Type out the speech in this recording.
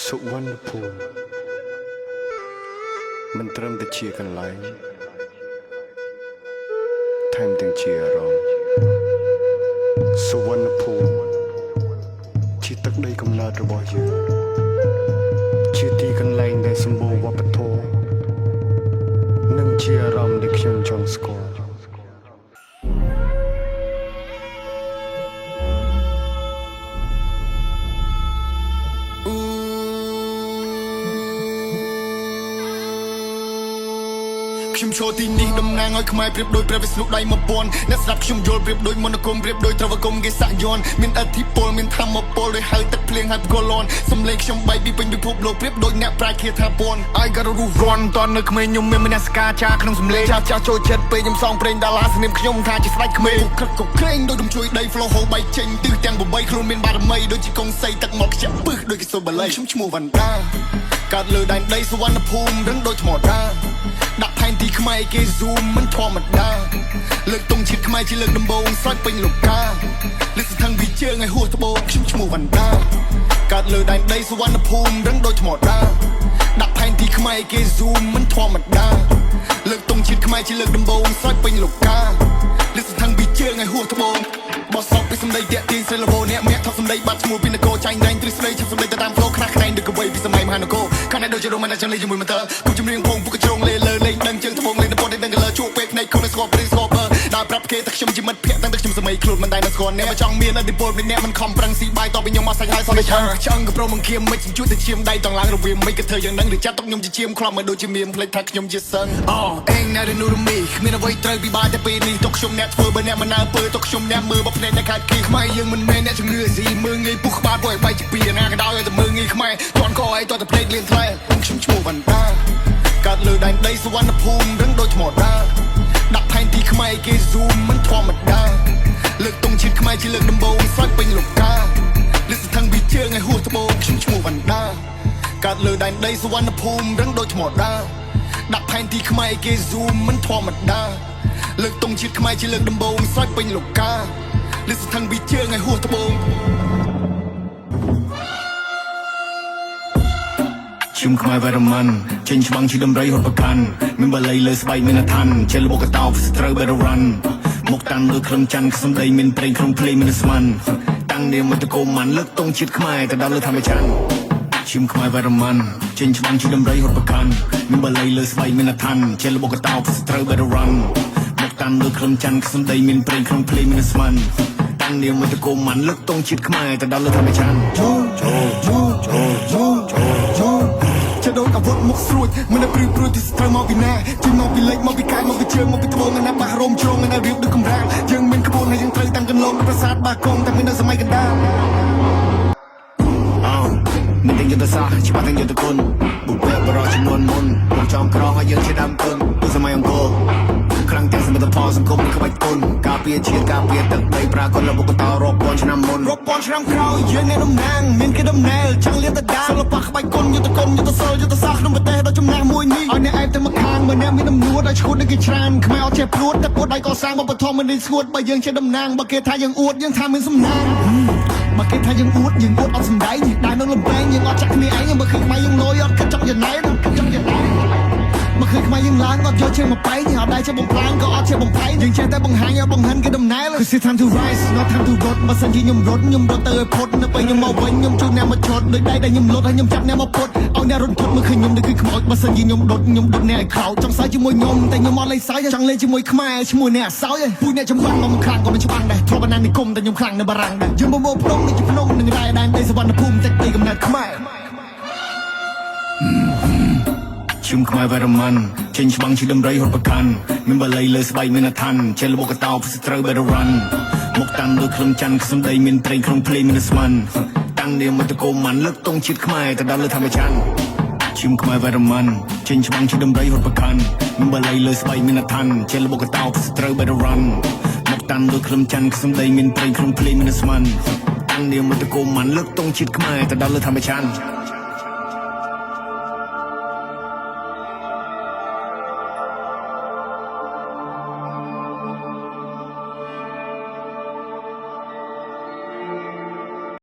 สุวรรณภูมิมันเริ่มแต่เชียร์กันไหลแถมទាំងជាអារម្មណ៍សុវណ្ណភូមិជាទឹកដីកំណើតរបស់យើងជាទីកន្លែងដែលសម្បូរវប្បធម៌និងជាអារម្មណ៍ដែលខ្ញុំចង់ស្គាល់ខ្ញុំចូលទីនេះតំណាងឲ្យខ្មែរប្រៀបដូចព្រះវិស្ណុដៃមកពន់អ្នកស្ដាប់ខ្ញុំយល់ប្រៀបដូចមន្តអាគមប្រៀបដូចត្រវគមគេសាក់យន់មានអធិពលមានធម្មពលដោយហៅទឹកភ្លៀងហើយផ្គលន់សំឡេងខ្ញុំបែកពីពេញពិភពលោកប្រៀបដូចអ្នកប្រាជ្ញឃាថាពន់ I got a roof run តនៅក្មេងខ្ញុំមានមនសិការចាក្នុងសំឡេងចាស់ចូលចិត្តពេលខ្ញុំសងព្រេងដាឡាស្នាមខ្ញុំថាជាស្ដេចក្មេងក្រឹកកក្រែងដូចខ្ញុំជួយដី flow ហូរបែកចេញទិសទាំង8ខ្លួនមានបារមីដូចជាកុងសីទឹកមកខ្ជាក់ពឹសដូចគេសូបាលីខ្ញុំឈ្មោះវណ្ដាកើតលើដែនដីសុវណ្ណភូមិរឹងដូចថ្មដាដាក់ផែនទីខ្មែរគេ zoom មិនធម្មតាលើកទង់ជាតិខ្មែរជាលើកដំបូងស្រោចពេញលោកកាលើកសន្ធឹងពីជើងឲ្យហួសត្បូងខ្ញុំឈ្មោះវណ្ដាកើតលើដែនដីសុវណ្ណភូមិរឹងដូចថ្មដាដាក់ផែនទីខ្មែរគេ zoom មិនធម្មតាលើកទង់ជាតិខ្មែរជាលើកដំបូងស្រោចពេញលោកកាលើកសន្ធឹងពីជើងឲ្យហួសត្បូងបោះសពពីសម្ដីតាក់ទាញសិលបោអ្នកមាក់ថប់សម្ដីបាត់ឈ្មោះពីនគរចាញ់រែងទ្រឹស្ដីឈប់សម្ដីទៅតាម flow ខ្នះខ្នែងដូចកវីពីសម័យមហានគរខាងនេះដូចជារមណចង់លេងជាមួយមន្តគូចម្រៀងពងពុកជ្រងលេលើលេងដឹងជើងត្បូងលេងដំពត់ដឹងកលជួបពេលភ្នែកខុសស្គាល់ព្រីស្គាល់បើដល់ប្រាប់គេថាខ្ញុំជាមិត្តភក្តិតាំងតែខ្ញុំសម័យខ្លួនមិនដែលមិនស្គាល់អ្នកចង់មានអធិពលពីអ្នកមិនខំប្រឹងស៊ីបាយតបពីខ្ញុំមកសាច់ហើយសោះចង់ក៏ប្រមង្គៀមមិនជួយទៅឈាមដៃតងឡើងរវាងមិនក៏ធ្វើយ៉ាងហ្នឹងឬចាត់ទុកខ្ញុំជាឈាមខ្លាំមកដូចជាមានផ្លេចថាខ្ញុំជាសិនអេងណារនូរមីគ្មានអ្វីត្រូវពីបាយតែពេលនេះទុកខ្ញុំអ្នកធ្វើបើអ្នកមិនអើពើទុកខ្ញុំអ្នកមើលបភ្នែកអ្នកខាត់គីខ្មែរយើងមិនមែនអ្នកជំនឿស៊ីមើងងាយពុះក្បាលពួកឲ្យបែកជាពីណាក៏ដោយតែមើងងាយខ្មែរជន់ក៏ឲ្យតតែភ្នែកលៀនថ្លែខ្ញុំឈ្មោះវណ្ដាកើតលើដែនដីសុវណ្ណភូមិរឹងដូចថ្មដាដាក់ផែនទីខ្មែរគេ zoom មិនធម្មតាលើកទង់ជាតិខ្មែរជាលើកដំបូងស្រោចពេញលោកកាលើកសន្ធឹងពីជើងឲ្យហួសត្បូងខ្ញុំឈ្មោះវណ្ដាកើតលើដែនដីសុវណ្ណភូមិរឹងដូចថ្មដាដាក់ផែនទីខ្មែរគេ zoom មិនធម្មតាលើកទង់ជាតិខ្មែរជាលើកដំបូងស្រោចពេញលោកកាលើកសន្ធឹងពីជើងឲ្យហួសត្បូងខ្ញុំខ្មែរវ៉ារ៉ាម៉ាន់ចេញច្បាំងជាដំរីរត់ប្រកាន់មានបល័យលើស្បែកមានអឋានជាលបកតោត្រូវបែររ៉ាន់មកតាំងលើក្លឹមច័ន្ទសំដីមានប្រេងក្នុងភ្លេងមានស្មានតាំងនាមតកូម៉ាន់លើកទង់ជាតិខ្មែរទៅដល់លើធម្មច័ន្ទខ្ញុំខ្មែរវ៉ារ៉ាម៉ាន់ចេញច្បាំងជាដំរីរត់ប្រកាន់មានបល័យលើស្បែកមានអឋានជាលបកតោត្រូវបែររ៉ាន់មកតាំងលើក្លឹមច័ន្ទសំដីមានប្រេងក្នុងភ្លេងមានស្មានតាំងនាមតកូម៉ាន់លើកទង់ជាតិខ្មែរទៅដល់លើធម្មច័ន្ទจะโดนอาวุธมุกสรุยมันได้ปลื้มปลื้มที่สตรมาปีหน้าจึงมองปีเล็กมองปีกายมองปีเชิงมองปีตะโบงันนับปะรมชงงันนับริบด้วยกำลังยังเป็นขบวนให้ยังเตยตั้งกันลงประสาทบากงแต่ไม่ได้สมัยกันได้มันยังจะสาชิบะยังจะคนบุกเบิกบรอจำนวนมนบุกจอมครองให้ยังเชื่อดำเกินดูสมัยอังโกครั้งแต่สมัยตะพอสังคมเข้าไปคนกาเปียเชียกาเปียตึกใบปรากฏระบบต่อรบบอลชนะมนรบบอลชนะคราวยังในน้ำนางมีนแค่น้ำแนวช่างเลี้ยงแต่ดาวสลับปากเข้าไปคนยุตะโซยุตะซากน้ำมันเตะโดยจำแนกมวยนี้เอาในไอ้แต่มาคางเหมือนแนวมีน้ำนัวได้ชุดได้กี่ชานขมายเอาเจ็บปวดแต่ปวดได้ก่อสร้างมาปะทอมันได้สวดใบยังเชื่อน้ำนางบาเกทายังอวดยังทำเป็นสำนางบาเกทายังอวดเอาสำได้ได้น้องลำแบงยังเอาจากนี้ไอ้ยังบาคือมายังลอยกระจกอย่างไหนกระจกอย่างไหนมาเคยมายังล้างก็โยนเชื่อมาไปยังเอาได้เชื่อบังพลางก็เอาเชื่อบังไพ่ยังเชื่อแต่บังหางยังบังหันก็ดำไหนเลยคือ time to rise not time to rot มาสั่งยังยมรถเตยพดนับไปยังมาวันยมจูแนวมาชดเลยได้ยมรถให้ยมจับแนวมาพดเอาแนวรถพดมาเคยยมได้คือขโมยมาสั่งยมรถแนวเขาจังสายจมวยยมแต่ยมอะไรสายจังเลยจมวยขมายจมวยแนวสาวปุยแนวจมบังมันคลั่งก็มันจบังได้ทรมานในกลมแต่ยมคลั่งในบารังได้ยมโมพนมในจุดพนมหนึ่งรายได้ในสวรรค์ภูมิแต่ตีกำเนิดขมายชุมខ្មែរវ៉ារ៉ាម៉ាន់ចេញច្បាំងជាដំរីរត់ប្រកាន់មានបល័យលើស្បែកមានអឋានជាលបកតោត្រូវបែររ៉ាន់មកតាំងលើក្លឹមច័ន្ទសំដីមានប្រេងក្នុងភ្លេងមានស្មានតាំងនាមតកូម៉ាន់លើកទង់ជាតិខ្មែរទៅដល់លើធម្មច័ន្ទชุมខ្មែរវ៉ារ៉ាម៉ាន់ចេញច្បាំងជាដំរីរត់ប្រកាន់មានបល័យលើស្បែកមានអឋានជាលបកតោត្រូវបែររ៉ាន់មកតាំងលើក្លឹមច័ន្ទសំដីមានប្រេងក្នុងភ្លេងមានស្មានតាំងនាមតកូម៉ាន់លើកទង់ជាតិខ្មែរទៅដល់លើធម្មច័ន្ទ